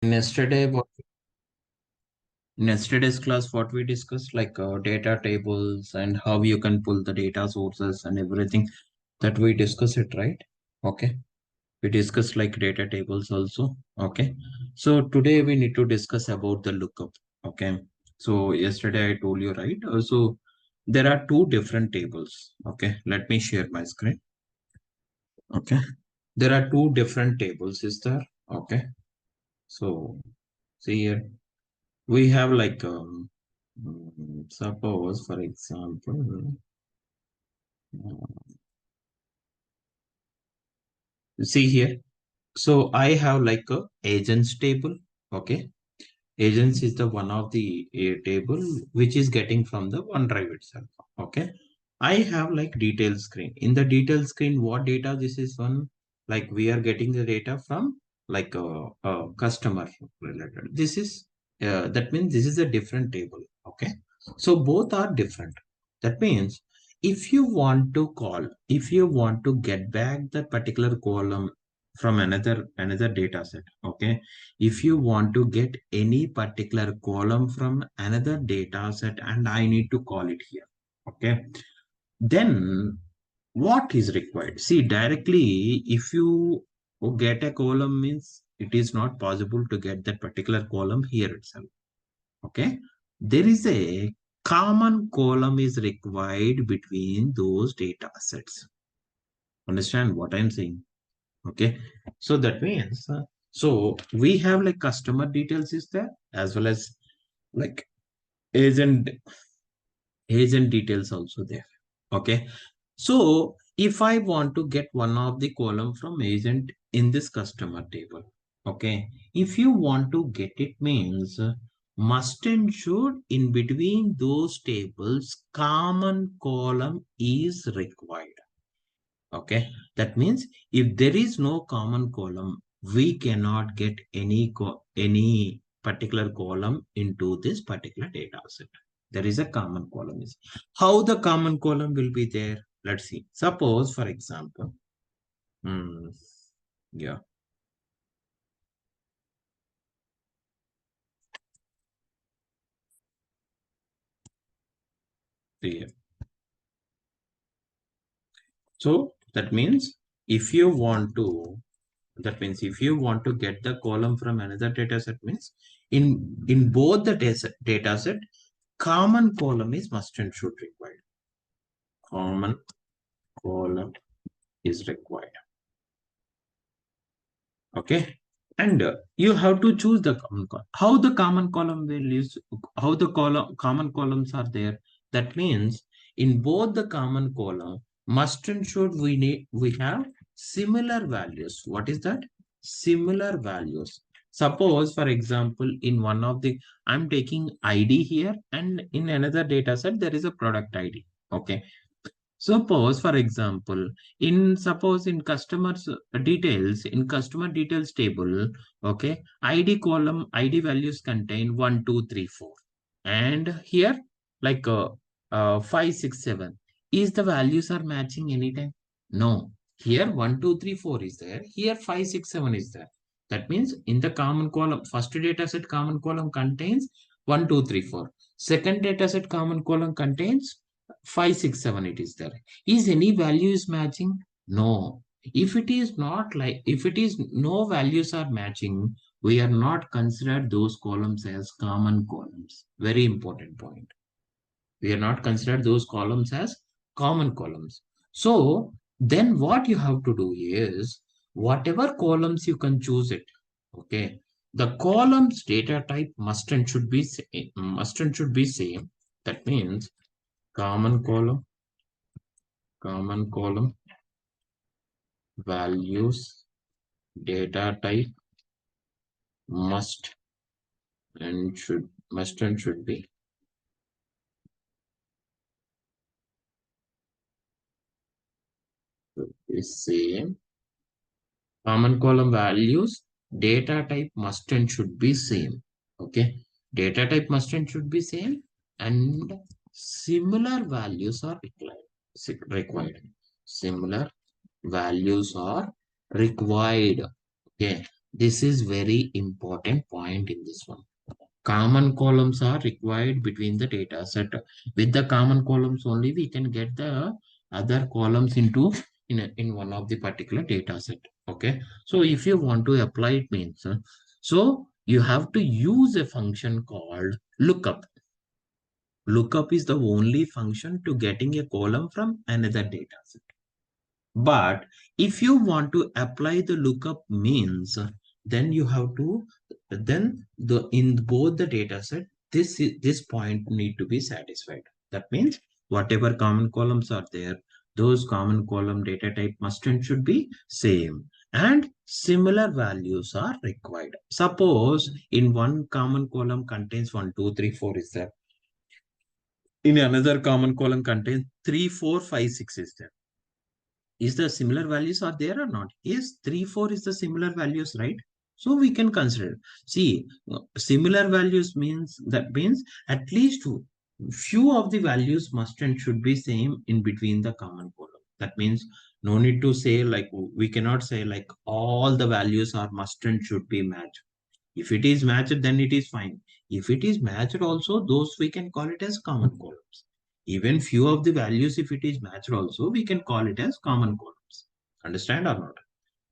Yesterday, in yesterday's class, what we discussed, like data tables and how you can pull the data sources and everything that we discussed it, right? Okay. We discussed like data tables also. Okay. So today we need to discuss about the lookup. Okay. So yesterday I told you, right? So there are two different tables. Okay. Let me share my screen. Okay. There are two different tables, is there? Okay. So see here. We have like suppose for example see here, so I have like a agents table. Okay, agents is the one of the table which is getting from the OneDrive itself. Okay, I have like detail screen. In the detail screen, what data this is one, like we are getting the data from like a customer related. This is that means this is a different table. Okay, so both are different. That means if you want to call, if you want to get back the particular column from another data set. Okay, if you want to get any particular column from another data set and I need to call it here. Okay, then what is required? See, directly if you get a column means it is not possible to get that particular column here itself. Okay, there is a common column is required between those data sets. Understand what I'm saying? Okay, so that means so we have like customer details is there, as well as like agent agent details also there. Okay, so if I want to get one of the column from agent in this customer table, okay, if you want to get it means must and should in between those tables common column is required. Okay, that means if there is no common column, we cannot get any particular column into this particular data set. There is a common column. How the common column will be there? Let's see. Suppose, for example, hmm, yeah, see. So that means if you want to, that means if you want to get the column from another data set means in both the data set, common column is must and should required. Common column is required. Okay, and you have to choose the common column. How the common column will use, how the common columns are there. That means in both the common column, must and should we have similar values. What is that? Similar values. Suppose, for example, in one of the, I'm taking ID here, and in another data set, there is a product ID. Okay, suppose, for example, suppose in customer details table, okay, ID column, ID values contain 1, 2, 3, 4, and here like 5, 6, 7. Is the values are matching anytime? No. Here 1, 2, 3, 4 is there. Here 5, 6, 7 is there. That means in the common column, first data set common column contains 1, 2, 3, 4. Second data set common column contains 5, 6, 7. It is there. Is any value is matching? No. If it is not, like if it is no values are matching, we are not considered those columns as common columns. Very important point. We are not considered those columns as common columns. So then what you have to do is whatever columns you can choose it. Okay. The columns data type must and should be same. That means common column values data type must and should be same. Common column values data type must and should be same. Okay, data type must and should be same, and similar values are required. Similar values are required. Okay, This is very important point in this one. Common columns are required between the data set. With the common columns only, we can get the other columns into in one of the particular data set. Okay. So if you want to apply it means, so you have to use a function called lookup. Lookup is the only function to getting a column from another data set. But if you want to apply the lookup means, then you have to, then the in both the data set, this point need to be satisfied. That means whatever common columns are there, those common column data type must and should be same. And similar values are required. Suppose in one common column contains 1, 2, 3, 4 is there. In another common column contains 3, 4, 5, 6 is there. Is the similar values are there or not? Yes, 3, 4 is the similar values, right? So we can consider. See, similar values means that means at least few of the values must and should be same in between the common column. That means no need to say like we cannot say like all the values are must and should be matched. If it is matched, then it is fine. If it is matched also, those we can call it as common columns. Even few of the values, if it is matched also, we can call it as common columns. Understand or not?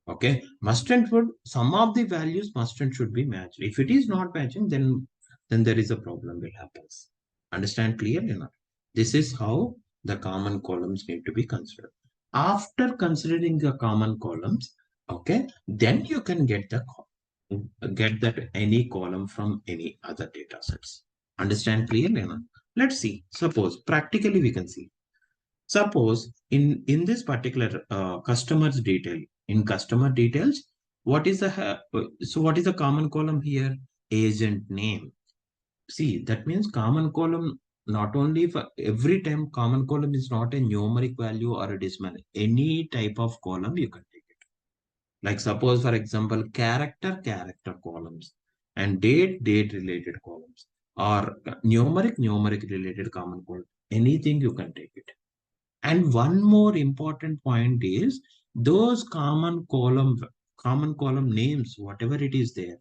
Okay. Must and should, some of the values must and should be matched. If it is not matching, then there is a problem that happens. Understand clearly or not? This is how the common columns need to be considered. After considering the common columns, okay, then you can get that any column from any other data sets. Understand clearly? No? Let's see. Suppose practically we can see. Suppose in this particular customer's detail, in customer details, what is the common column here? Agent name. See, that means common column not only for every time common column is not a numeric value or a decimal. Any type of column you can take. Like suppose, for example, character columns and date related columns or numeric related common column. Anything you can take it. And one more important point is those common column names, whatever it is there,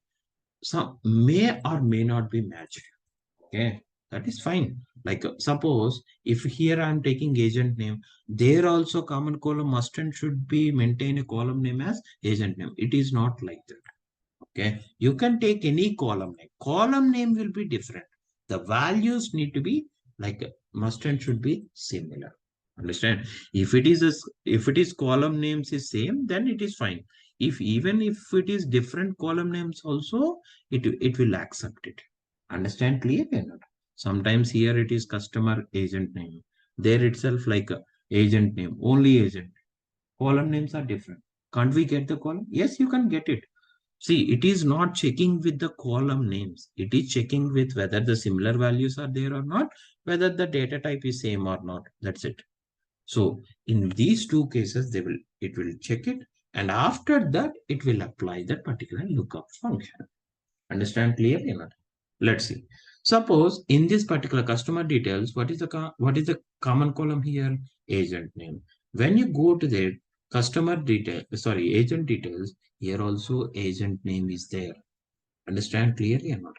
some may or may not be matched. Okay, that is fine. Like suppose if here I am taking agent name, there also common column must and should be maintain a column name as agent name. It is not like that. Okay, you can take any column name. Column name will be different. The values need to be like must and should be similar. Understand? If it is column names is same, then it is fine. If even if it is different column names also, it will accept it. Understand clearly or not? Sometimes here it is customer agent name. There itself like a agent name, only agent. Column names are different. Can't we get the column? Yes, you can get it. See, it is not checking with the column names. It is checking with whether the similar values are there or not, whether the data type is same or not. That's it. So in these two cases, it will check it. And after that, it will apply that particular lookup function. Understand clearly or not? Let's see. Suppose in this particular customer details, what is the common column here? Agent name. When you go to the customer detail, sorry, agent details, here also agent name is there. Understand clearly or not?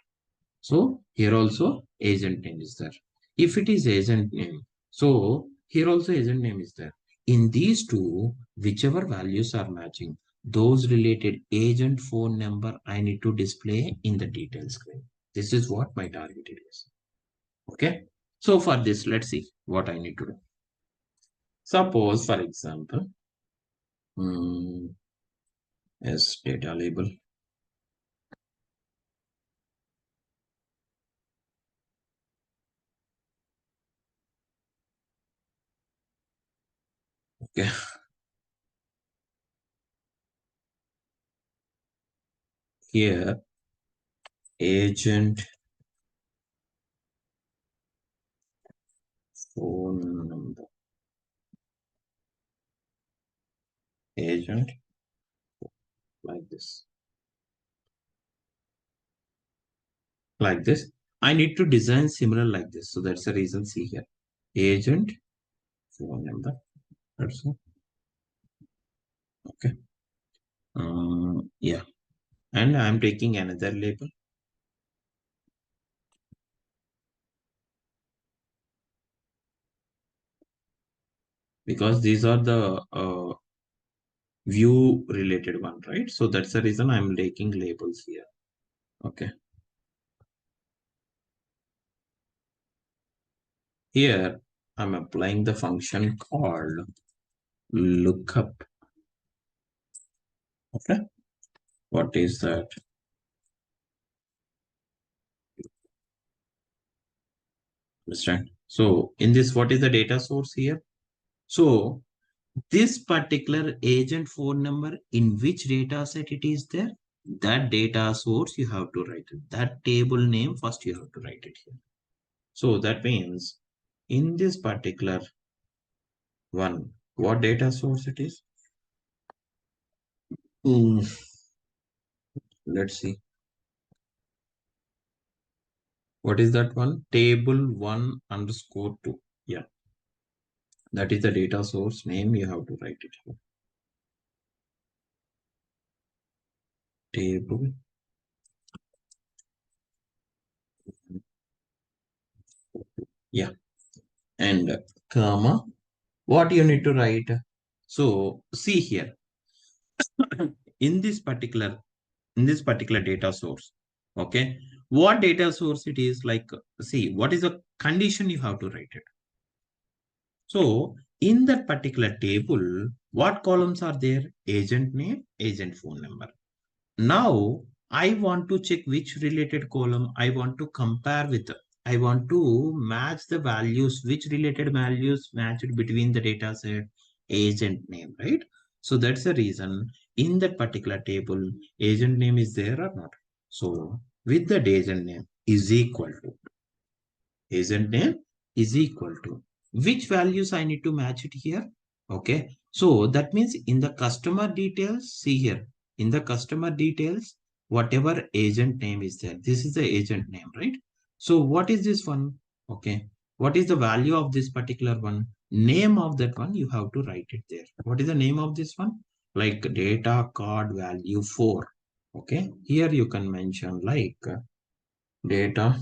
So here also agent name is there. If it is agent name, so here also agent name is there. In these two, whichever values are matching, those related agent phone number I need to display in the details screen. This is what my target is. Okay. So for this, let's see what I need to do. Suppose, for example, as data label. Okay. Here, agent phone number. Agent like this. Like this. I need to design similar like this. So that's the reason. See here. Agent phone number. That's all. Okay. Yeah. And I'm taking another label because these are the view related one, right? So that's the reason I'm taking labels here. Okay. Here I'm applying the function called lookup. Okay. What is that? Understand? So in this, what is the data source here? So this particular agent phone number, in which data set it is there, that data source you have to write it. That table name first you have to write it here. So that means in this particular one, what data source it is? Hmm, let's see. What is that one? Table 1_2. Yeah, that is the data source name. You have to write it here. Table. Yeah, and comma. What you need to write? So see here in this particular data source. Okay, what data source it is, like, see what is the condition you have to write it. So in that particular table, what columns are there? Agent name, agent phone number. Now I want to check which related column I want to compare with. I want to match the values, which related values matched between the data set, agent name, right? So that's the reason in that particular table, agent name is there or not. So with that agent name is equal to, agent name is equal to which values I need to match it here. Okay, so that means in the customer details, see here in the customer details, whatever agent name is there, this is the agent name, right? So what is this one? Okay, what is the value of this particular one? Name of that one you have to write it there. What is the name of this one? Like data card value 4. Okay, here you can mention like data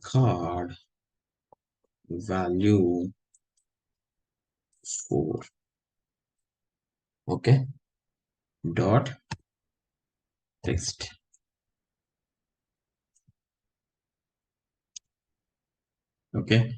card value 4. Okay, dot text. Okay,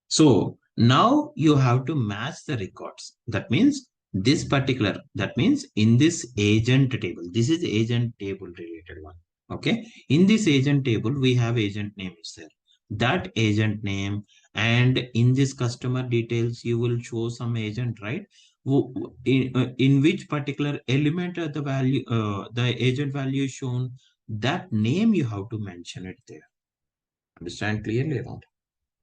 so now you have to match the records. That means this particular, that means in this agent table, this is agent table related one. Okay, in this agent table we have agent name is there, that agent name, and in this customer details you will show some agent, right? In which particular element of the value, the agent value is shown, that name you have to mention it there. Understand clearly or not?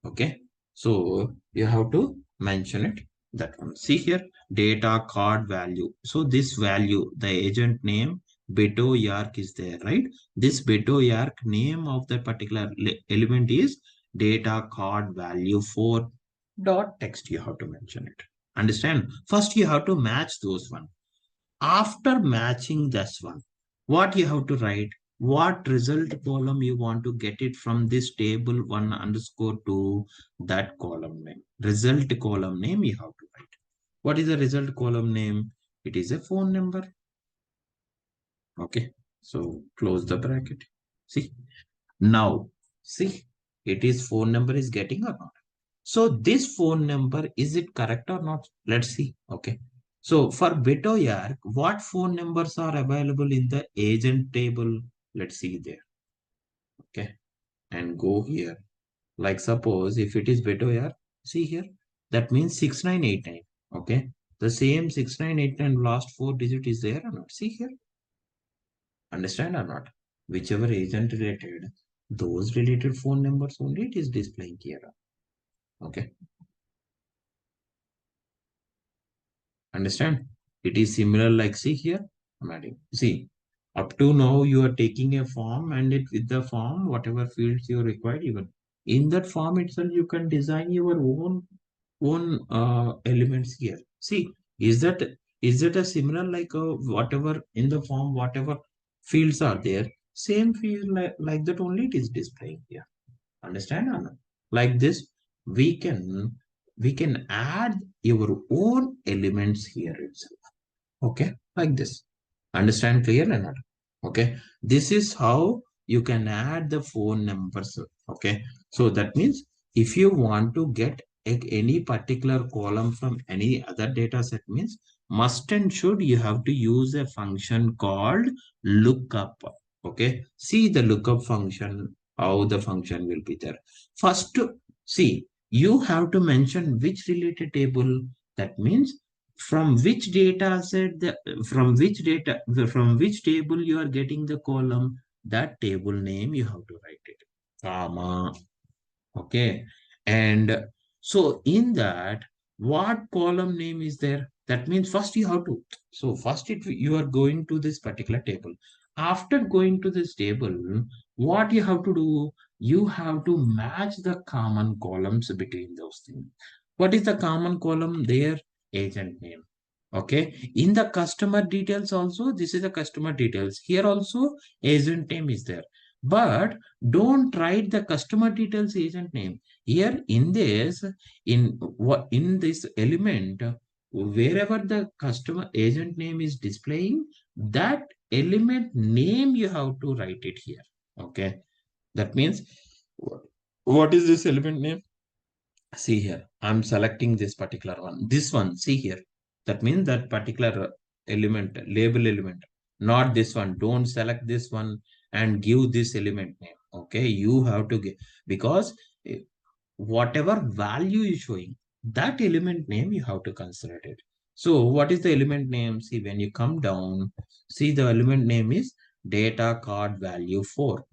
Okay, so you have to mention it, that one. See here, data card value. So this value, the agent name beto yark is there, right? This beto yark name of that particular element is data card value 4 dot text. You have to mention it. Understand? First you have to match those one. After matching this one, what you have to write, what result column you want to get it from this table 1_2, that column name. Result column name you have to write. What is the result column name? It is a phone number. Okay. So close the bracket. See, now, see, it is phone number is getting or not. So this phone number, is it correct or not? Let's see. Okay. So for Betoyark, what phone numbers are available in the agent table? Let's see there. Okay. And go here. Like suppose if it is Betoyark, see here. That means 6989. Okay. The same 6989 last 4 digit is there or not? See here. Understand or not? Whichever agent related, those related phone numbers only it is displaying here. Okay. Understand? It is similar like, see here, I'm adding. See, up to now you are taking a form, and it with the form, whatever fields you require, even in that form itself, you can design your own elements here. See, is that Is it a similar like whatever in the form, whatever fields are there, same field like that only it is displaying here. Understand or not? Like this, we can we can add your own elements here itself. Okay, like this. Understand clear or not? Okay, this is how you can add the phone numbers. Okay, so that means if you want to get any particular column from any other data set, means must and should you have to use a function called lookup. Okay, see the lookup function, how the function will be there. First, see, you have to mention which related table. That means from which data set the from which table you are getting the column, that table name you have to write it, comma. Okay, and so in that, what column name is there, that means first you have to, so first you are going to this particular table. After going to this table, what you have to do, you have to match the common columns between those things. What is the common column there? Agent name. Okay, in the customer details also, this is the customer details, here also agent name is there. But don't write the customer details agent name here in this, in what, in this element, wherever the customer agent name is displaying, that element name you have to write it here. Okay, that means what is this element name? See here, I'm selecting this particular one, this one, see here, that means that particular element, label element, not this one. Don't select this one and give this element name. Okay, you have to give, because eh, whatever value is showing, that element name you have to consider it. So what is the element name? See, when you come down, see the element name is data card value 4.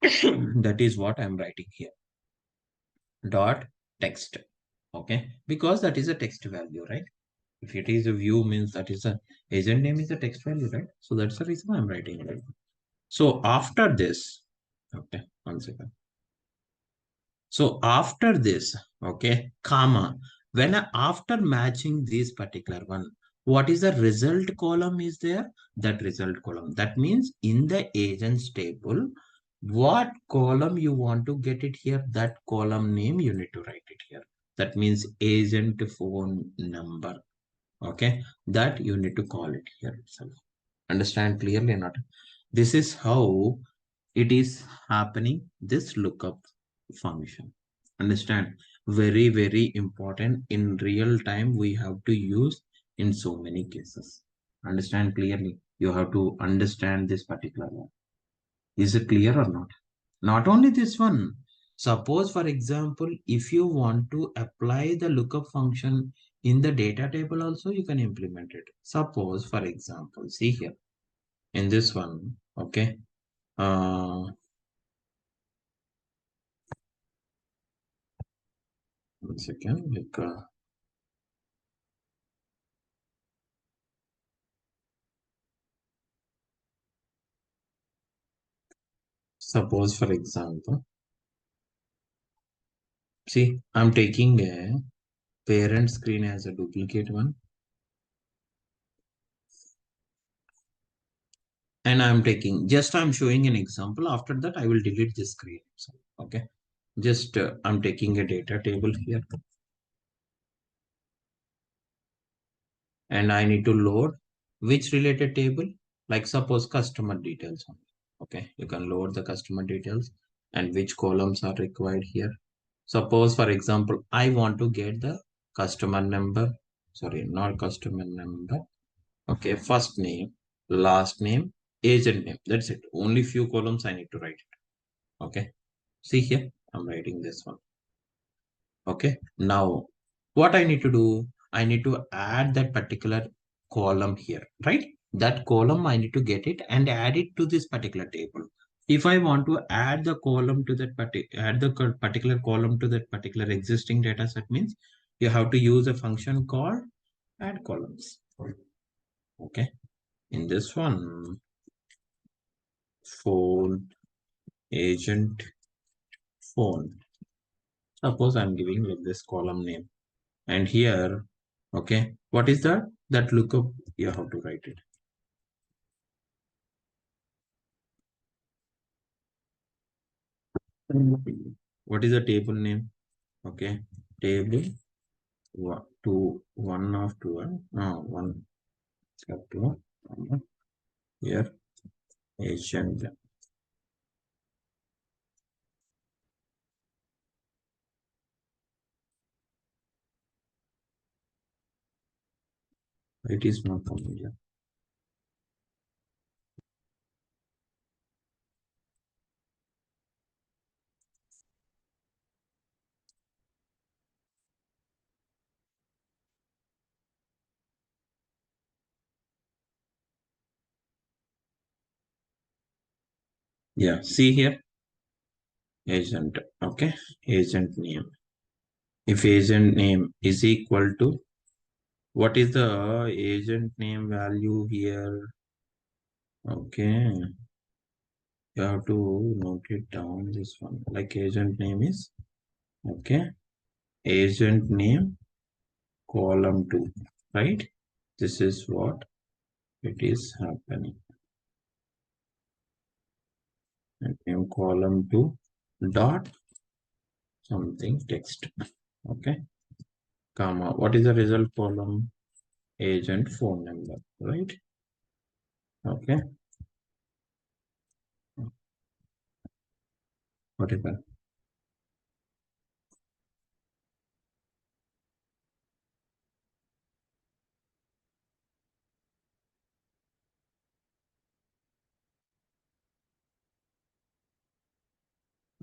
That is what I'm writing here, dot text. Okay, because that is a text value, right? If it is a view, means that is a agent name is a text value, right? So that's the reason I'm writing it. So after this, okay, one second. So after this, okay, comma, when after matching this particular one, what is the result column is there? That result column. That means in the agents table, what column you want to get it here, that column name you need to write it here. That means agent phone number. Okay, that you need to call it here itself. Understand clearly or not? This is how it is happening, this lookup function. Understand, very very important, in real time we have to use in so many cases. Understand clearly, you have to understand this particular one. Is it clear or not? Not only this one, suppose for example, if you want to apply the lookup function in the data table also, you can implement it. Suppose for example, see here in this one. Okay, one second, like suppose for example, see, I'm taking a parent screen as a duplicate one, and I'm taking, just I'm showing an example. After that I will delete this screen. So, okay, just I'm taking a data table here, and I need to load which related table, like suppose customer details only. Okay, you can load the customer details and which columns are required here. Suppose for example, I want to get the customer number, sorry, not customer number. Okay, first name, last name, agent name. That's it. Only few columns I need to write it. Okay, see here, I'm writing this one. Okay, now what I need to do, I need to add that particular column here, right? That column I need to get it and add it to this particular table. If I want to add the column to that particular column to that particular existing data set, means you have to use a function called add columns. Okay, in this one, phone agent phone. Suppose I'm giving like this column name, and here Okay. What is that? That lookup, you have to write it. What is the table name? Okay. Table one, two, one of two, one, step two, here, Asian. It is not coming here. Yeah, see here, agent. Okay, agent name. If agent name is equal to, what is the agent name value here? Okay, you have to note it down, this one. Like agent name is, okay, agent name column 2, right? This is what it is happening. And name column 2 dot something text. Okay, comma. What is the result column? Agent phone number, right? Okay, what is that?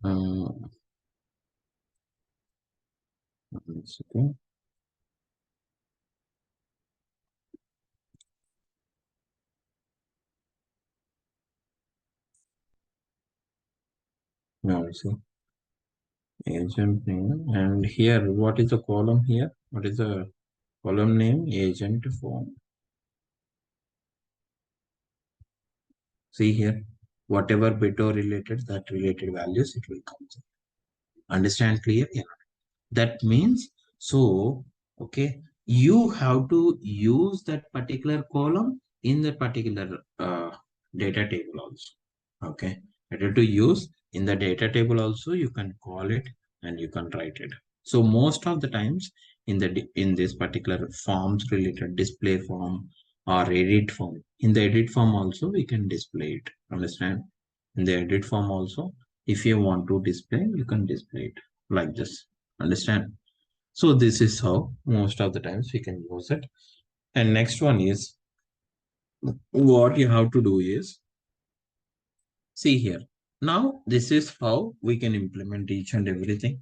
Uh, it's okay. Now see agent name, and here what is the column here? What is the column name? Agent phone. See here, whatever bit or related, that related values it will come. Understand clear? Yeah. That means, so okay, you have to use that particular column in that particular data table also. Okay, better to use in the data table also, you can call it and you can write it. So most of the times in this particular forms related display form or edit form, in the edit form also we can display it. Understand? In the edit form also, if you want to display, you can display it like this. Understand? So this is how most of the times we can use it. And next one is, what you have to do is, see here. Now this is how we can implement each and everything.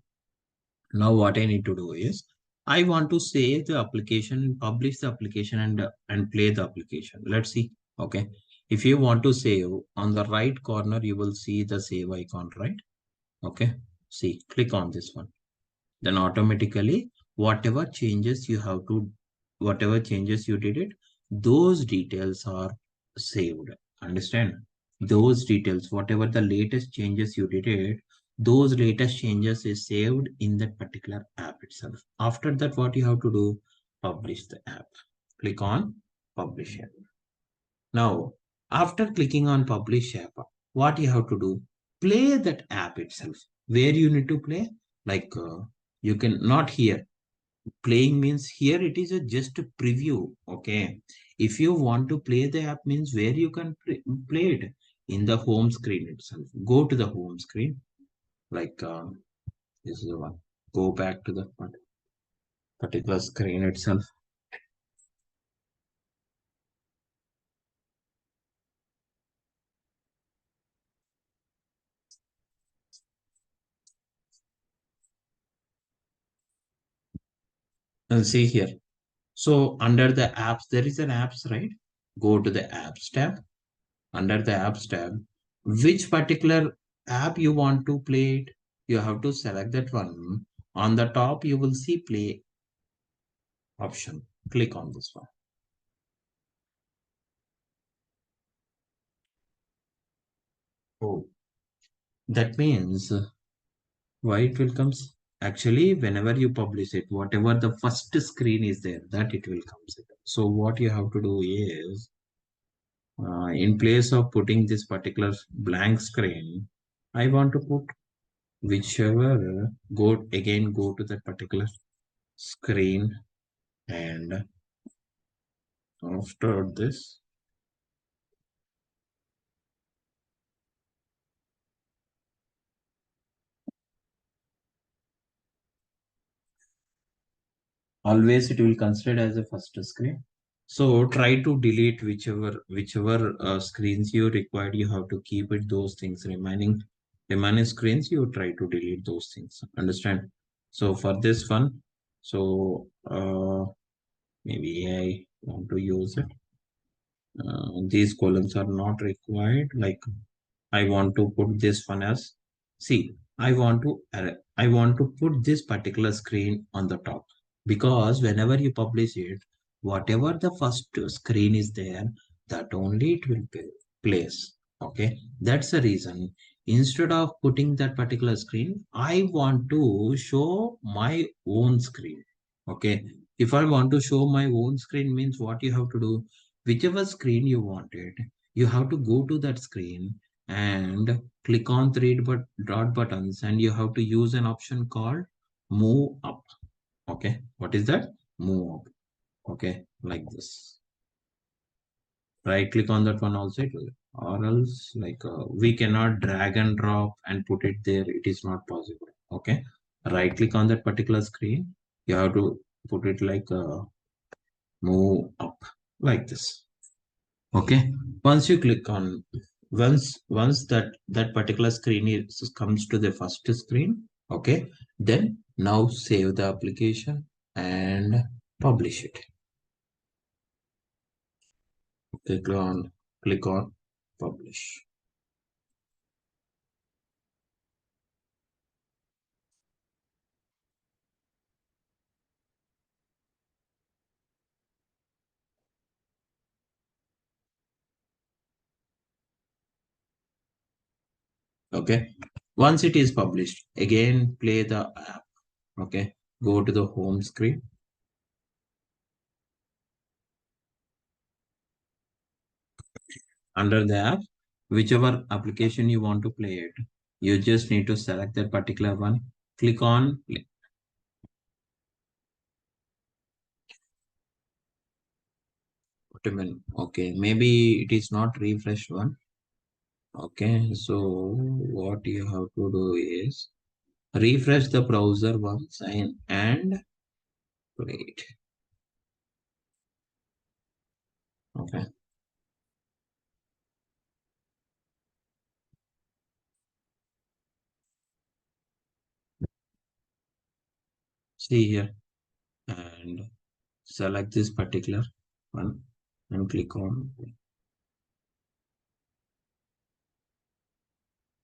Now what I need to do is, I want to save the application, publish the application, and play the application. Let's see. Okay. If you want to save, on the right corner, you will see the save icon, right? Okay. See, click on this one. Then automatically whatever changes you did it, those details are saved. Understand? Those details, whatever the latest changes you did it, those latest changes is saved in that particular app itself. After that, what you have to do? Publish the app. Click on publish app. Now, after clicking on publish app, what you have to do? Play that app itself. Where you need to play? Like you can not here. Playing means here it is a just a preview. Okay. If you want to play the app means where you can play it in the home screen itself. Go to the home screen. Like this is the one. Go back to the particular screen itself. And see here. So under the apps, there is an apps, right? Go to the apps tab. Under the apps tab, which particular app you want to play it, you have to select that one. On the top, you will see play option. Click on this one. Oh, that means why it will comes? Actually, whenever you publish it, whatever the first screen is there, that it will come. So what you have to do is, in place of putting this particular blank screen, I want to put whichever, go to that particular screen, and after this, always it will consider as a first screen. So try to delete whichever screens you required. You have to keep it those things. Remaining screens, you try to delete those things. Understand? So for this one, so maybe I want to use it. These columns are not required. Like, I want to put this one as, see, I want to put this particular screen on the top, because whenever you publish it, whatever the first screen is there, that only it will place. Okay, that's the reason. Instead of putting that particular screen, I want to show my own screen. Okay, if I want to show my own screen, means what you have to do, whichever screen you wanted, you have to go to that screen and click on dot buttons, and you have to use an option called move up. Okay, what is that? Move up. Okay, like this. Right click on that one also, or else, like, we cannot drag and drop and put it there. It is not possible. Okay, right click on that particular screen. You have to put it like, move up, like this. Okay, once you click on, once that particular screen comes to the first screen. Okay, then now save the application and publish it. Click on publish. Okay, once it is published, again play the app. Okay, go to the home screen. Under the app, whichever application you want to play it, you just need to select that particular one, click on play. Wait a minute. Okay, maybe it is not refresh one. Okay, so what you have to do is refresh the browser once and wait. Okay, see here, and select this particular one and click on.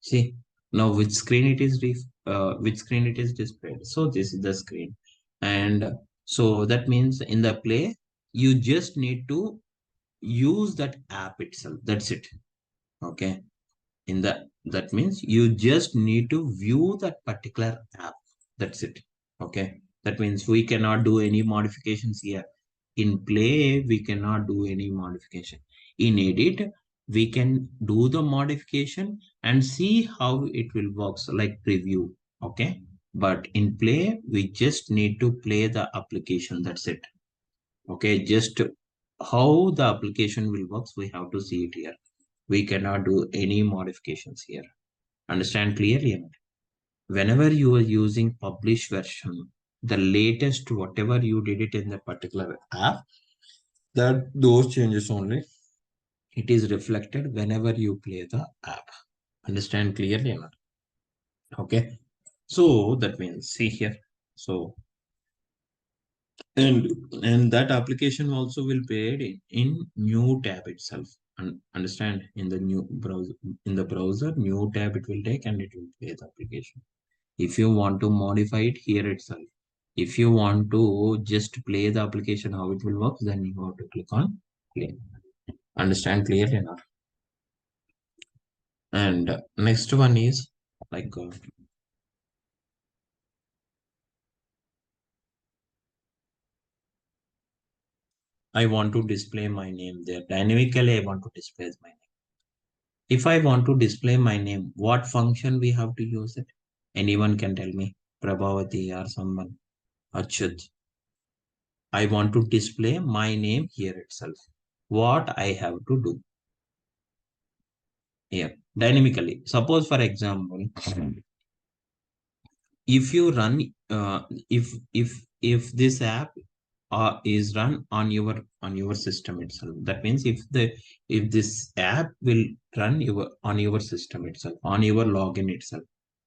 See, now which screen it is displayed. So this is the screen, and so that means in the play, you just need to use that app itself. That's it. Okay, in that means you just need to view that particular app. That's it. Okay, that means we cannot do any modifications here. In play, we cannot do any modification. In edit, we can do the modification and see how it will work, so like preview. Okay, but in play, we just need to play the application. That's it. Okay, just how the application will work, we have to see it here. We cannot do any modifications here. Understand clearly? Whenever you are using publish version, the latest whatever you did it in the particular app, that those changes only it is reflected whenever you play the app. Understand clearly or not? Okay, so that means, see here, so and that application also will be in new tab itself. And understand, in the new browser, new tab it will take, and it will play the application. If you want to modify it here itself, if you want to just play the application how it will work, then you have to click on play. Understand clearly or not? And next one is like, I want to display my name there. Dynamically, I want to display my name. If I want to display my name, what function we have to use it? Anyone can tell me, Prabhavati or someone, Achyut. I want to display my name here itself. What I have to do here dynamically. Suppose, for example, if you run, if this app is run on your system itself, that means if this app will run on your system itself, on your login itself,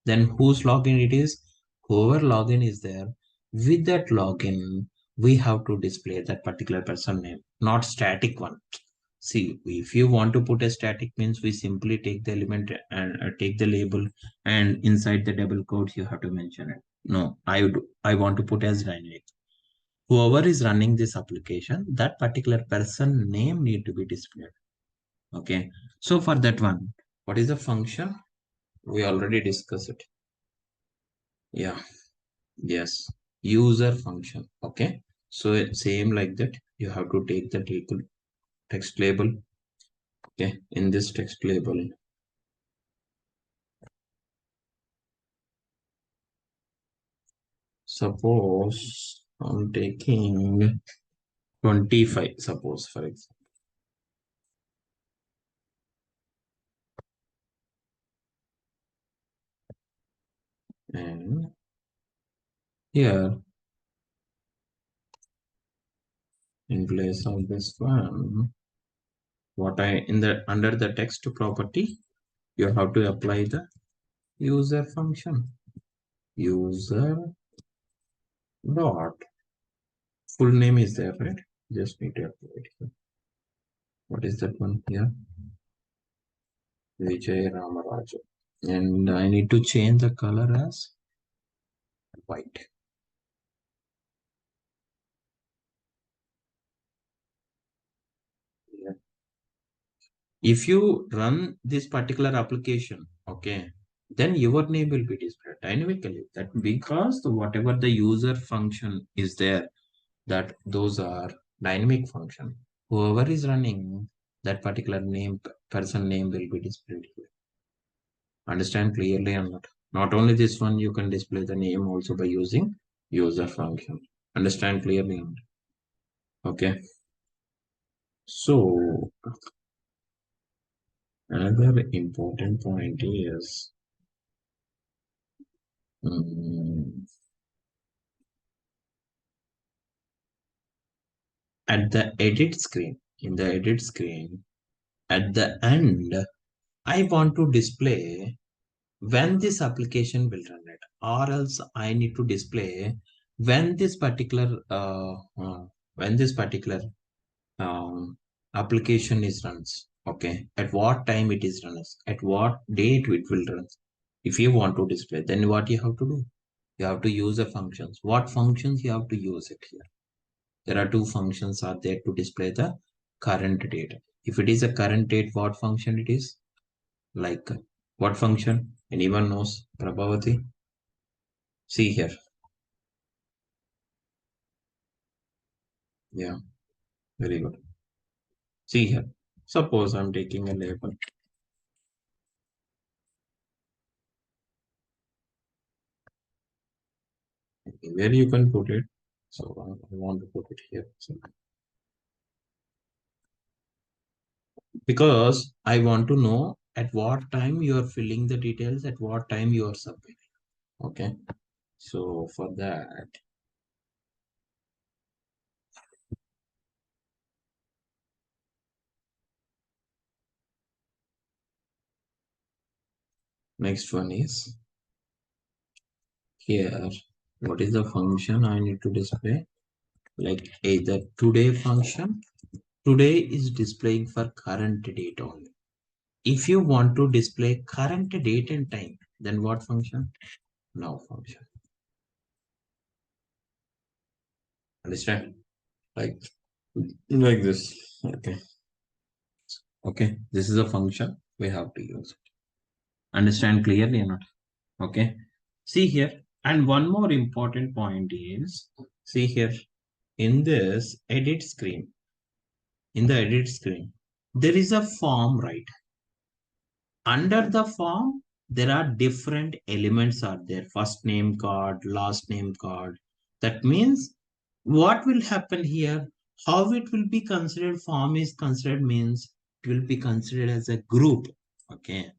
then whose login it is? Whoever login is there, with that login we have to display that particular person name, not static one. See, if you want to put a static means we simply take the element and take the label, and inside the double quotes you have to mention it. No, I want to put as dynamic. Whoever is running this application, that particular person name need to be displayed. Okay. So for that one, what is the function? We already discussed it. Yeah. Yes. User function. Okay. So same like that. You have to take the text label. Okay. In this text label, suppose I'm taking 25, suppose for example. And here, in place of this one, what I in the under the text property, you have to apply the user function. User dot full name is there, right? Just need to apply it here. What is that one here? Vijay Ramaraju. And I need to change the color as white. Yeah. If you run this particular application, okay, then your name will be displayed dynamically. That because whatever the user function is there, that those are dynamic function. Whoever is running that particular name, person name will be displayed here. Understand clearly or not? Not only this one, you can display the name also by using user function. Understand clearly or not? Okay. So another important point is mm, at the edit screen. In the edit screen, at the end, I want to display when this application will run it, or else I need to display when this particular when this particular um, application is runs. Okay, at what time it is runs, at what date it will run. If you want to display, then what you have to do? You have to use the functions. What functions you have to use it here? There are two functions are there to display the current date. If it is a current date, what function it is? Like what function? Anyone knows? Prabhavati? See here. Yeah, very good. See here. Suppose I'm taking a label. Where you can put it. So I want to put it here. So, because I want to know at what time you are filling the details, at what time you are submitting. Okay. So for that, next one is here. What is the function I need to display? Like either today function. Today is displaying for current date only. If you want to display current date and time, then what function? Now function. Understand? Like this. Okay. Okay. This is a function we have to use. Understand clearly or not? Okay. See here. And one more important point is, see here in this edit screen. in the edit screen, there is a form, right? Under the form, there are different elements are there. First name card, last name card. That means what will happen here, how it will be considered, form is considered means it will be considered as a group. Okay.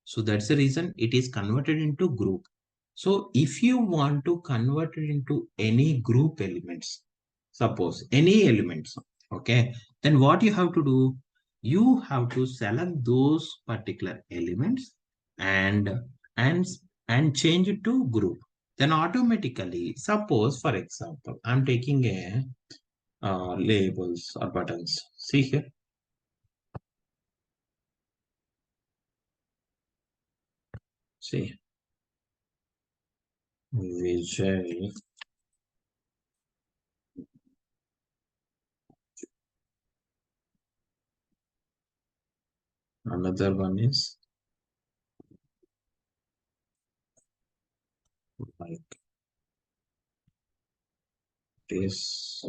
So that's the reason it is converted into group. So if you want to convert it into any group elements, suppose any elements, okay, then what you have to do, you have to select those particular elements and and and change it to group. Then automatically, suppose for example, I'm taking a labels or buttons. See here, see Vijay. Another one is like this,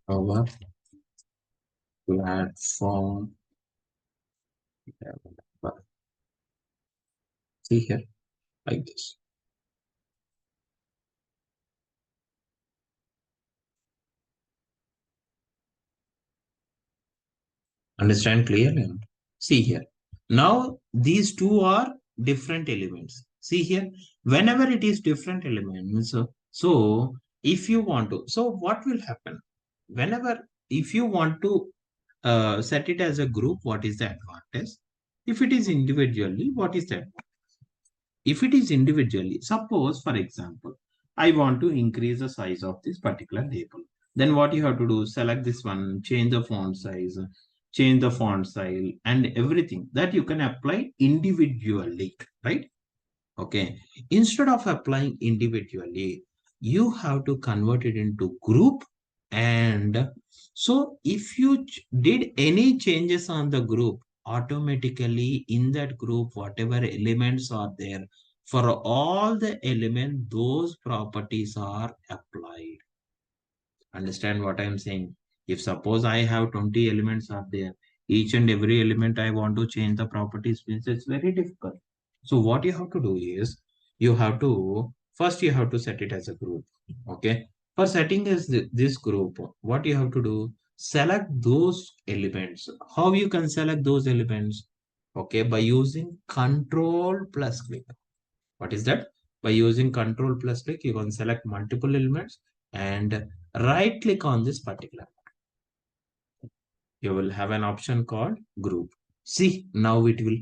our platform developer. See here, like this. Understand clearly? See here. Now these two are different elements. See here, whenever it is different elements, so if you want to, so what will happen? Whenever, if you want to set it as a group, what is the advantage? If it is individually, what is that? If it is individually, suppose for example, I want to increase the size of this particular label. Then what you have to do, select this one, change the font style and everything that you can apply individually, right? Okay. Instead of applying individually, you have to convert it into group. And so if you did any changes on the group, automatically in that group, whatever elements are there, for all the elements, those properties are applied. Understand what I'm saying? If suppose I have 20 elements are there, each and every element I want to change the properties means it's very difficult. So what you have to do is you have to first you have to set it as a group. Okay. For setting as this group, what you have to do, select those elements. How you can select those elements? Okay, by using control plus click. What is that? By using control plus click, you can select multiple elements and right click on this particular. You will have an option called group. See, now it will,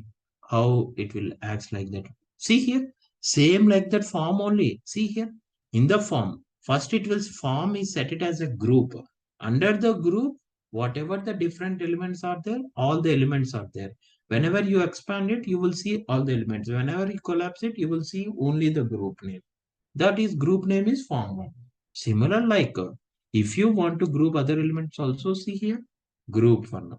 how it will act like that. See here, same like that form only. See here, in the form, first it will form is set it as a group. Under the group, whatever the different elements are there, all the elements are there. Whenever you expand it, you will see all the elements. Whenever you collapse it, you will see only the group name. That is group name is form one. Similar like if you want to group other elements also, see here, group one.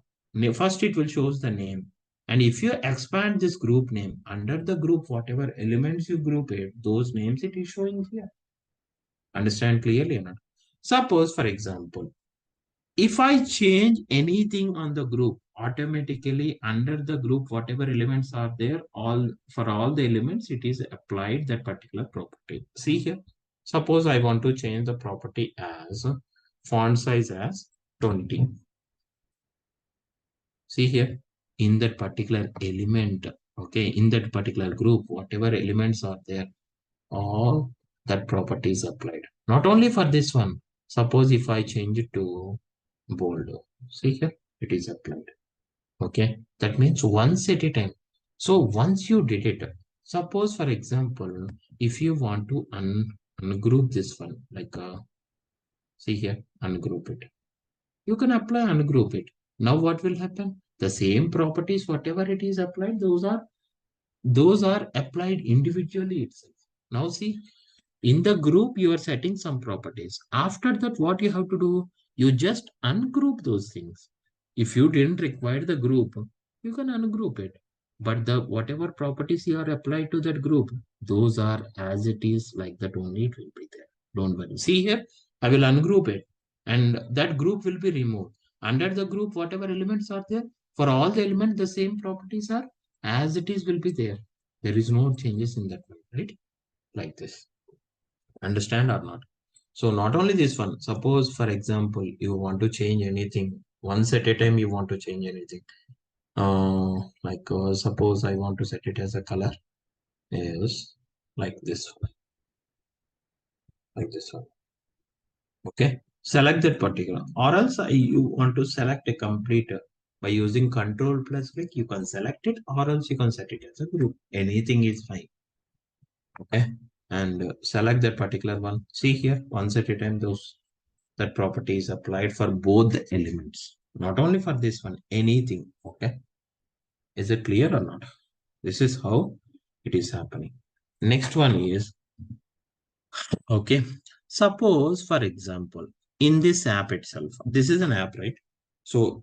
First it will shows the name. And if you expand this group name under the group, whatever elements you group it, those names it is showing here. Understand clearly or not? Suppose for example, if I change anything on the group, automatically under the group, whatever elements are there, all for all the elements, it is applied that particular property. See here. Suppose I want to change the property as font size as 20. See here, in that particular element, okay, in that particular group, whatever elements are there, all that property is applied. Not only for this one. Suppose if I change it to bold, see here, it is applied. Okay, that means once at a time. So once you did it, suppose for example, if you want to ungroup this one, like see here, ungroup it. You can apply ungroup it. Now what will happen? The same properties, whatever it is applied, those are applied individually itself. Now see, in the group, you are setting some properties. After that, what you have to do, you just ungroup those things. If you didn't require the group, you can ungroup it. But the whatever properties you are applied to that group, those are as it is like that only it will be there. Don't worry. See here, I will ungroup it and that group will be removed. Under the group, whatever elements are there, for all the elements, the same properties are as it is will be there. There is no changes in that one, right? Like this. Understand or not? So not only this one, suppose for example, you want to change anything once at a time, you want to change anything. Suppose I want to set it as a color is like this one, like this one. Okay. Select that particular, or else you want to select a complete by using control plus click, you can select it, or else you can set it as a group. Anything is fine. Okay. And select that particular one. See here, once at a time, those that property is applied for both the elements, not only for this one, anything. Okay. Is it clear or not? This is how it is happening. Next one is, okay, suppose for example, in this app itself, this is an app, right? So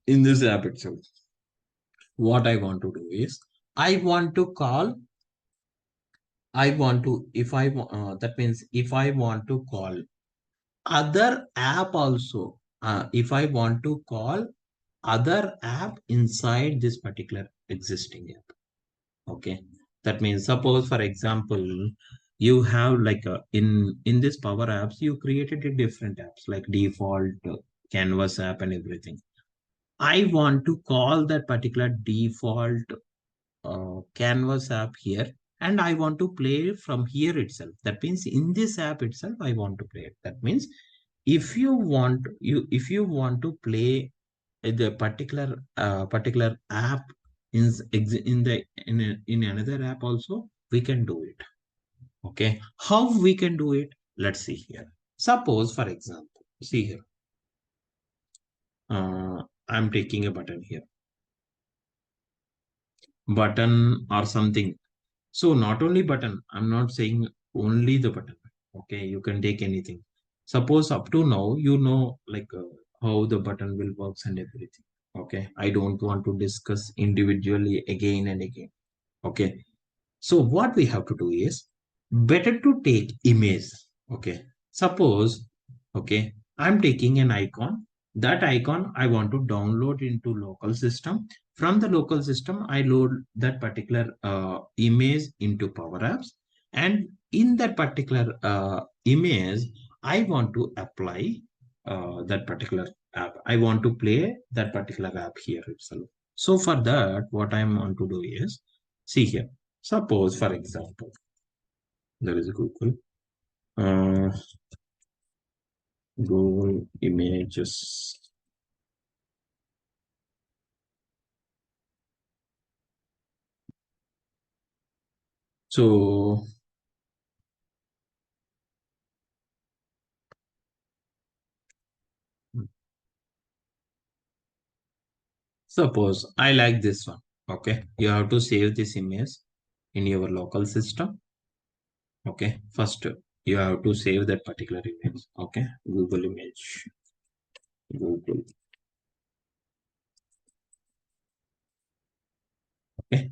in this app itself, what I want to do is, I want to call, I want to, if I, that means if I want to call other app also, if I want to call other app inside this particular existing app. Okay, that means suppose for example, you have like in this Power Apps, you created a different apps like default Canvas app and everything. I want to call that particular default Canvas app here, and I want to play from here itself. That means in this app itself, I want to play it. That means if you want to play the particular app in another app also, we can do it. Okay, how we can do it? Let's see here. Suppose for example, see here, I'm taking a button here, button or something. So not only button, I'm not saying only the button. Okay, you can take anything. Suppose up to now, you know like how the button will works and everything. Okay, I don't want to discuss individually again and again. Okay, so what we have to do is better to take image. Okay, suppose, okay, I'm taking an icon. That icon I want to download into local system. From the local system, I load that particular image into Power Apps. And in that particular image, I want to apply that particular app. I want to play that particular app here itself. So for that, what I want to do is, see here. Suppose, for example, there is a uh, Google Images. So, suppose I like this one. Okay, you have to save this image in your local system. Okay, first you have to save that particular image. Okay, Google image, Google. Okay,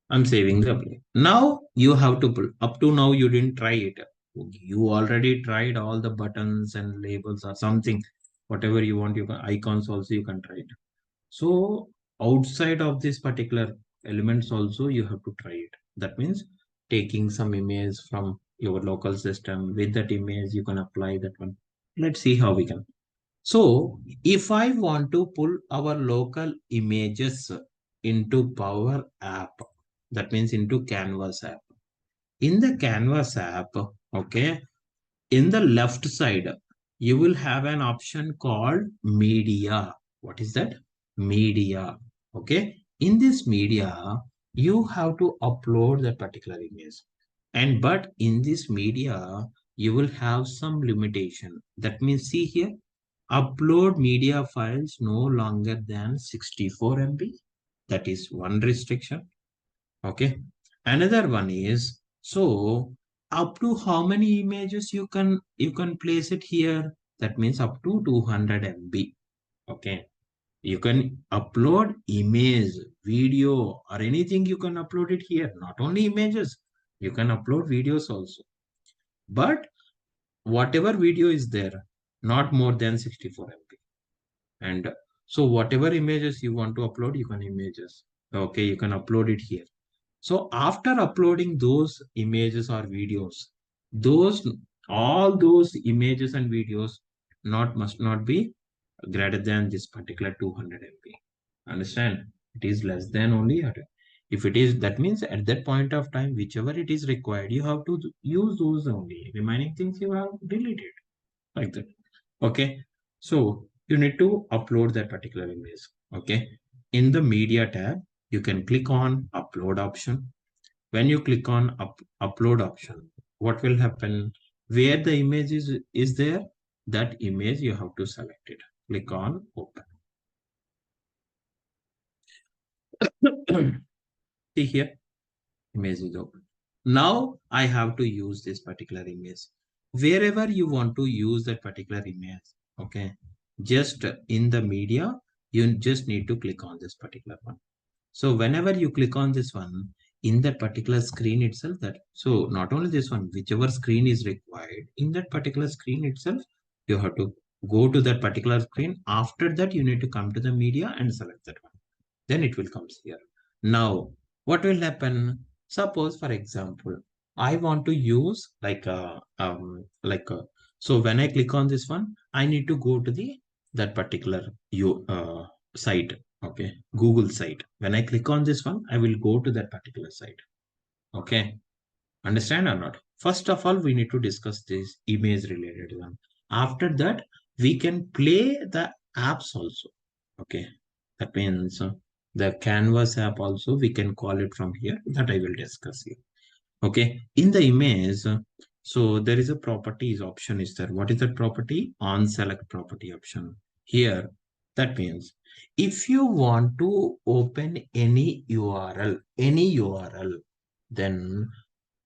I'm saving the play. Now you have to pull. Up to now you didn't try it. You already tried all the buttons and labels or something. Whatever you want, you can icons also you can try it. So outside of this particular elements also you have to try it. That means taking some image from your local system. With that image you can apply that one. Let's see how we can. So if I want to pull our local images into Power App, that means into Canvas app. In the Canvas app, okay, in the left side, you will have an option called media. What is that? Media. Okay. In this media, you have to upload that particular image. And but in this media, you will have some limitation. That means, see here, upload media files no longer than 64 MB. That is one restriction. Okay. Another one is, so up to how many images you can place it here. That means up to 200 MB. Okay. You can upload image, video, or anything you can upload it here. Not only images, you can upload videos also. But whatever video is there, not more than 64 MB. And so whatever images you want to upload, you can images. Okay, you can upload it here. So after uploading those images or videos, those all those images and videos not must not be greater than this particular 200 MB. Understand? It is less than only. If it is, that means at that point of time, whichever it is required, you have to use those only. Remaining things you have deleted like that. Okay. So you need to upload that particular image. Okay. In the media tab, you can click on upload option. When you click on upload option, what will happen? Where the image is there, that image you have to select it. Click on open. See here, image is open. Now I have to use this particular image. Wherever you want to use that particular image, okay, just in the media, you just need to click on this particular one. So whenever you click on this one, in that particular screen itself, that so not only this one, whichever screen is required, in that particular screen itself, you have to go to that particular screen. After that, you need to come to the media and select that one. Then it will come here. Now, what will happen? Suppose, for example, I want to use so when I click on this one, I need to go to the that particular site. Okay, Google site. When I click on this one, I will go to that particular site. Okay, understand or not? First of all, we need to discuss this image related one. After that, we can play the apps also. Okay, that means the Canvas app also we can call it from here. That I will discuss here. Okay, in the image, so there is a properties option is there. What is that property? On select property option. Here, that means if you want to open any URL, then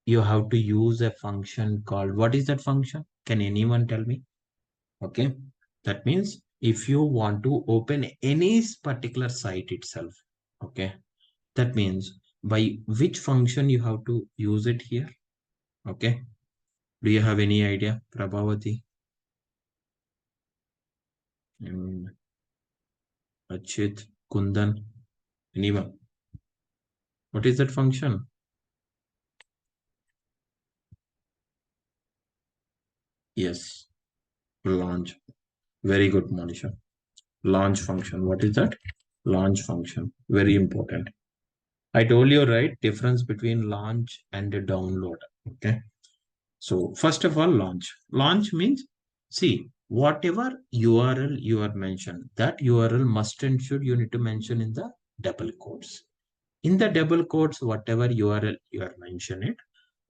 you have to use a function called, what is that function? Can anyone tell me? Okay, that means if you want to open any particular site itself, okay, that means by which function you have to use it here. Okay, do you have any idea, Prabhavati and Achit, Kundan, anyone? What is that function? Yes, launch. Very good, Monisha. Launch function. What is that? Launch function. Very important. I told you, right? Difference between launch and a download. Okay. So first of all, launch. Launch means, see, whatever URL you are mentioned, that URL must and should you need to mention in the double quotes. In the double quotes, whatever URL you are mentioning,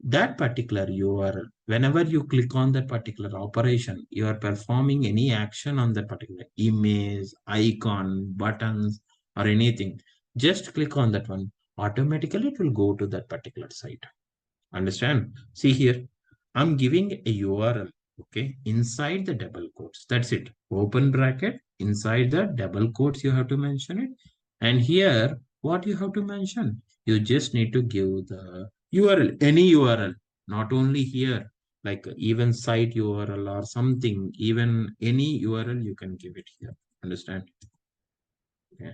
that particular URL, whenever you click on that particular operation, you are performing any action on that particular image, icon, buttons, or anything. Just click on that one. Automatically, it will go to that particular site. Understand? See here, I'm giving a URL, okay, inside the double quotes. That's it. Open bracket, inside the double quotes, you have to mention it. And here, what you have to mention? You just need to give the URL, any URL, not only here, like even site URL or something, even any URL you can give it here. Understand? Yeah.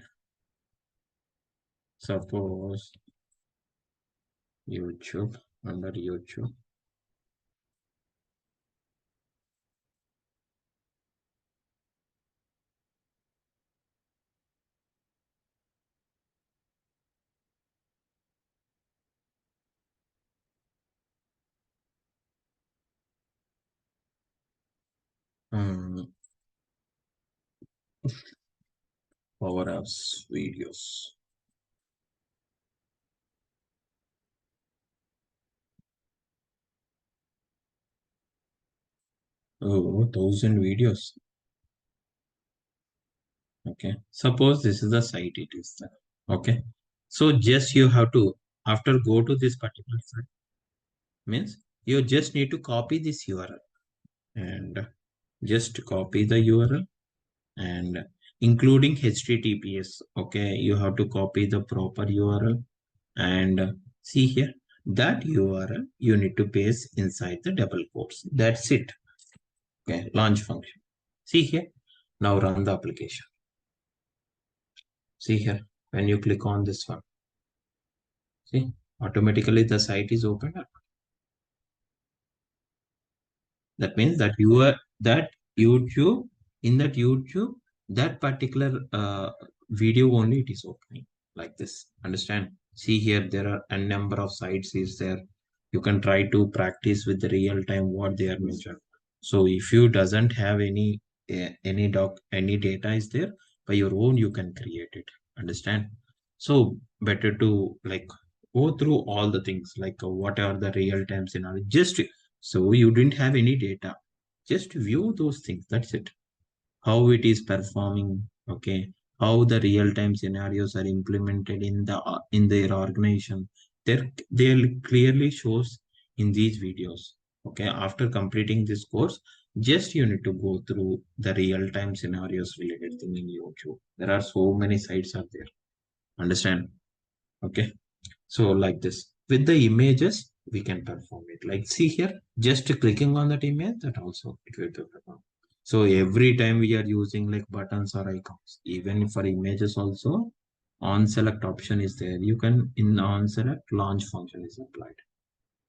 Suppose YouTube, under YouTube. Um, PowerApps videos. Oh, 1,000 videos. Okay. Suppose this is the site it is there. Okay. So just you have to, after go to this particular site, means you just need to copy this URL and just copy the URL and including HTTPS. Okay. You have to copy the proper URL and see here that URL you need to paste inside the double quotes. That's it. Okay. Launch function. See here. Now run the application. See here, when you click on this one, see, automatically the site is opened up. That means that you are that YouTube, in that YouTube, that particular video only it is opening like this. Understand? See here, there are a number of sites is there. You can try to practice with the real time what they are mentioned. So if you doesn't have any data is there, by your own you can create it. Understand? So better to like go through all the things like what are the real time scenario. Just so you didn't have any data. Just view those things. That's it. How it is performing. Okay. How the real-time scenarios are implemented in their organization. They'll clearly shows in these videos. Okay. After completing this course, just you need to go through the real-time scenarios related thing in YouTube. There are so many sites out there. Understand? Okay. So like this, with the images, we can perform it. Like see here, just clicking on that image, that also it will be perform. So every time we are using like buttons or icons, even for images also, on select option is there. You can in on select launch function is applied.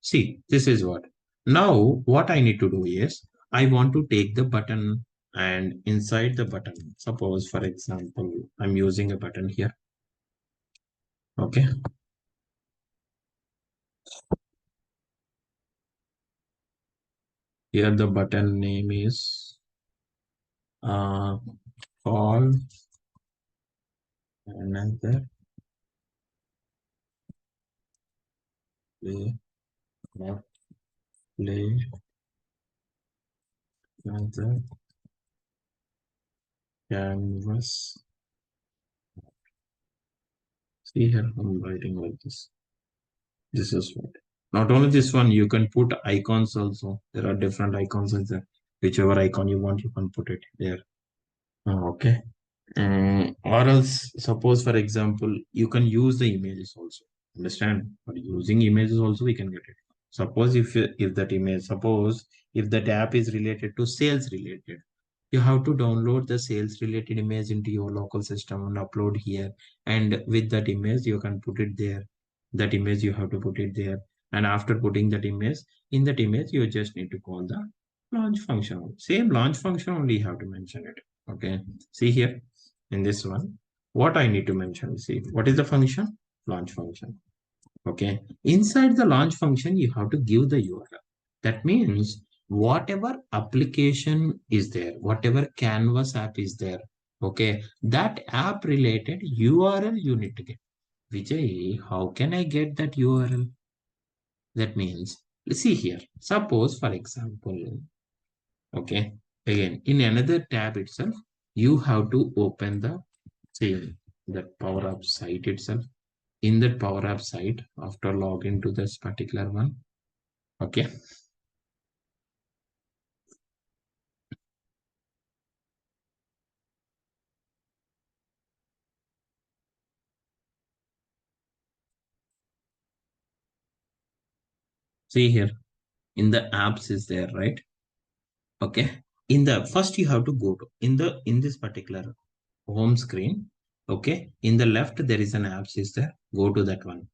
See, this is what. Now what I need to do is I want to take the button and inside the button, suppose for example, I'm using a button here. Okay. Here the button name is uh, call another play not play another canvas. See here, I'm writing like this. This is what. Not only this one, you can put icons also. There are different icons in there. Whichever icon you want, you can put it there. Okay. Or else, suppose for example, you can use the images also. Understand? But using images also, we can get it. Suppose if that image, suppose if that app is related to sales related, you have to download the sales related image into your local system and upload here. And with that image, you can put it there. That image you have to put it there. And after putting that image, in that image, you just need to call the launch function. Same launch function only you have to mention it. Okay. See here in this one, what I need to mention. See, what is the function? Launch function. Okay. Inside the launch function, you have to give the URL. That means whatever application is there, whatever Canvas app is there, okay, that app related URL you need to get. Vijay, how can I get that URL? That means, see here, suppose for example, okay, again, in another tab itself, you have to open the same, that PowerApps site itself. In that PowerApps site, after login to this particular one, okay, see here, in the apps is there, right? Okay. In the first you have to go to in this particular home screen. Okay. In the left there is an apps is there. Go to that one.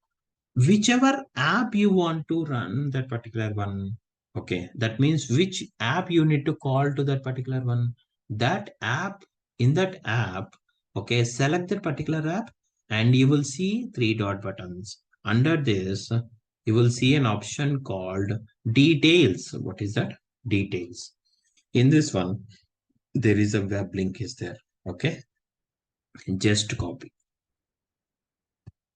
Whichever app you want to run that particular one. Okay. That means which app you need to call to that particular one. That app in that app. Okay. Select that particular app and you will see three dot buttons. Under this, you will see an option called details. What is that? Details. In this one, there is a web link is there. Okay. Just copy.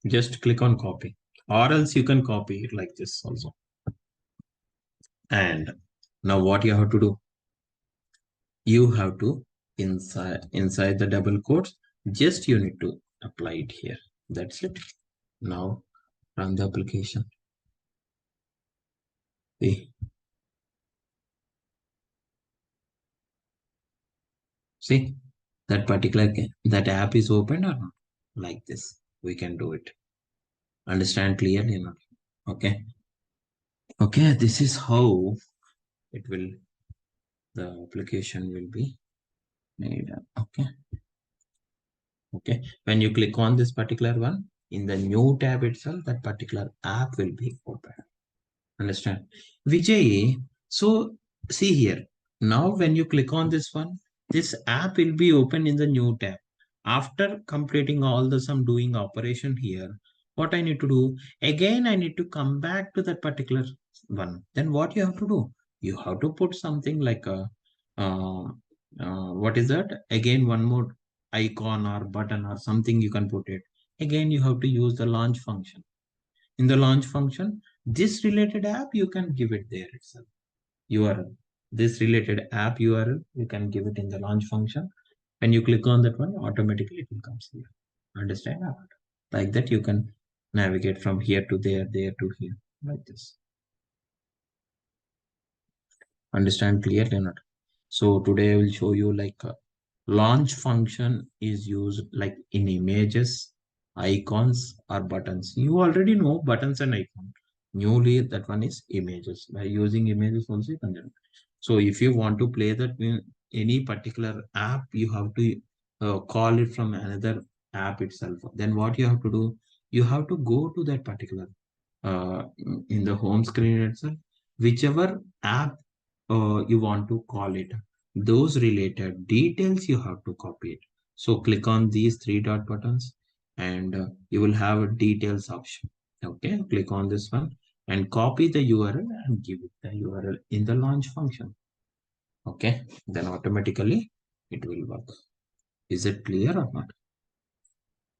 Just click on copy. Or else you can copy it like this also. And now what you have to do? You have to inside the double quotes, just you need to apply it here. That's it. Now run the application. See, see that particular that app is opened or not? Like this. We can do it. Understand clearly or not? Okay. Okay, this is how it will the application will be made. Okay. Okay, when you click on this particular one, in the new tab itself, that particular app will be open. Understand? Vijay, so see here. Now when you click on this one, this app will be open in the new tab. After completing all the some doing operation here, what I need to do, again I need to come back to that particular one. Then what you have to do? You have to put something like a uh, what is that? Again, one more icon or button or something you can put it. Again, you have to use the launch function. In the launch function, this related app, you can give it there itself. URL. This related app URL, you can give it in the launch function. When you click on that one, automatically it will come here. Understand? Like that, you can navigate from here to there, there to here, like this. Understand clearly or not? So today I will show you like launch function is used like in images, icons or buttons. You already know buttons and icons. Newly that one is images. By using images also you can do. So if you want to play that in any particular app, you have to call it from another app itself. Then what you have to do, you have to go to that particular uh, in the home screen itself, whichever app you want to call it, those related details you have to copy it. So click on these three dot buttons and you will have a details option. Okay, click on this one and copy the URL and give it the URL in the launch function. Okay, then automatically it will work. Is it clear or not?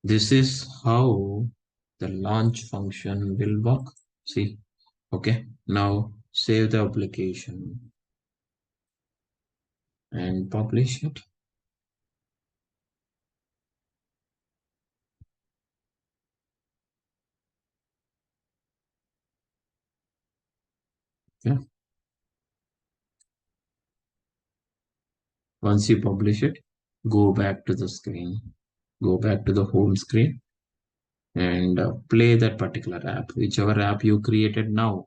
This is how the launch function will work. See, okay, now save the application and publish it. Okay. Once you publish it, go back to the screen, go back to the home screen and play that particular app, whichever app you created now.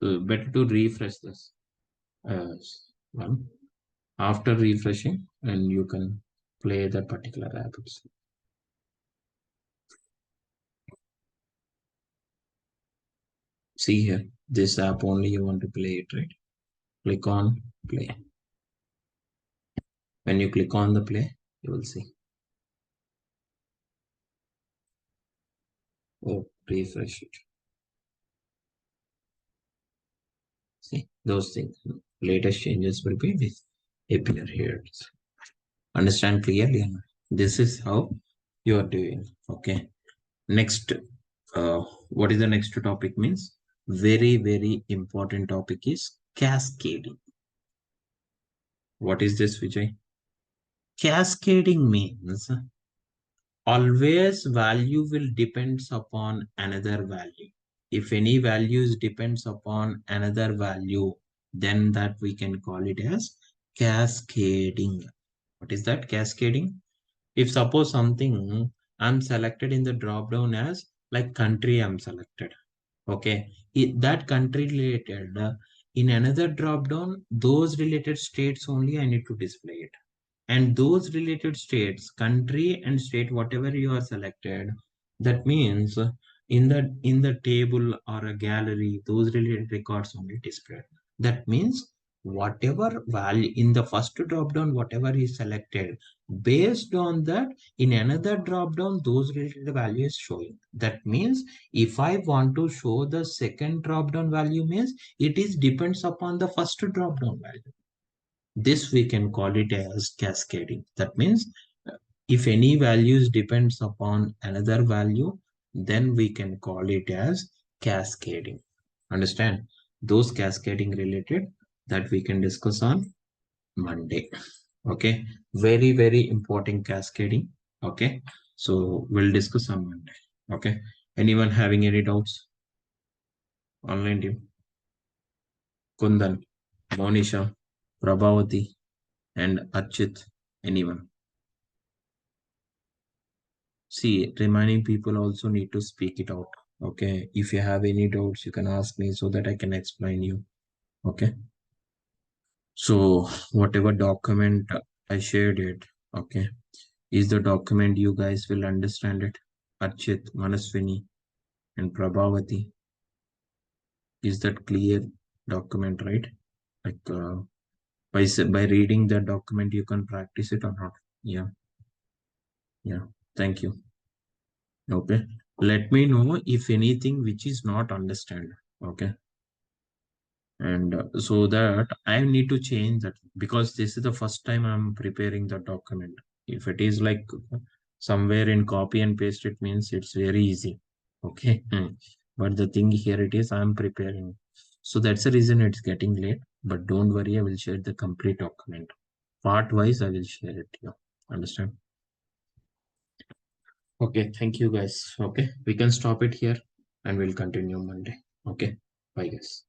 Better to refresh this one. After refreshing, and you can play that particular app. See here, this app only you want to play it, right? Click on play. When you click on the play, you will see. Oh, refresh it. See, those things. Latest changes will be appear here. Understand clearly? This is how you are doing. Okay. Next, what is the next topic means? Very, very important topic is cascading. What is this, Vijay? Cascading means always value will depends upon another value. If any values depends upon another value, then that we can call it as cascading. What is that cascading? If suppose something I'm selected in the drop down as like country I'm selected. Okay. That country related in another drop down, those related states only I need to display it. And those related states, country and state, whatever you are selected, that means in the table or a gallery, those related records only displayed. That means whatever value in the first drop down, whatever is selected, based on that, in another drop down, those related value is showing. That means if I want to show the second drop down value means it is depends upon the first drop down value. This we can call it as cascading. That means if any values depends upon another value, then we can call it as cascading. Understand? Those cascading related that we can discuss on Monday. Okay. Very, very important cascading. Okay. So we'll discuss on Monday. Okay. Anyone having any doubts? Online team. Kundan, Monisha, Prabhavati, and Archit. Anyone? See, reminding people also need to speak it out. Okay. If you have any doubts, you can ask me so that I can explain you. Okay. So whatever document I shared it. Okay. Is the document you guys will understand it? Archit, Manaswini, and Prabhavati. Is that clear document, right? Like by reading the document, you can practice it or not? Yeah, yeah. Thank you. Okay. Let me know if anything which is not understand. Okay. And so that I need to change that because this is the first time I'm preparing the document. If it is like somewhere in copy and paste, it means it's very easy. Okay. But the thing here it is I'm preparing. So that's the reason it's getting late. But don't worry, I will share the complete document. Part wise, I will share it here. Understand? Okay. Thank you guys. Okay. We can stop it here and we'll continue Monday. Okay. Bye guys.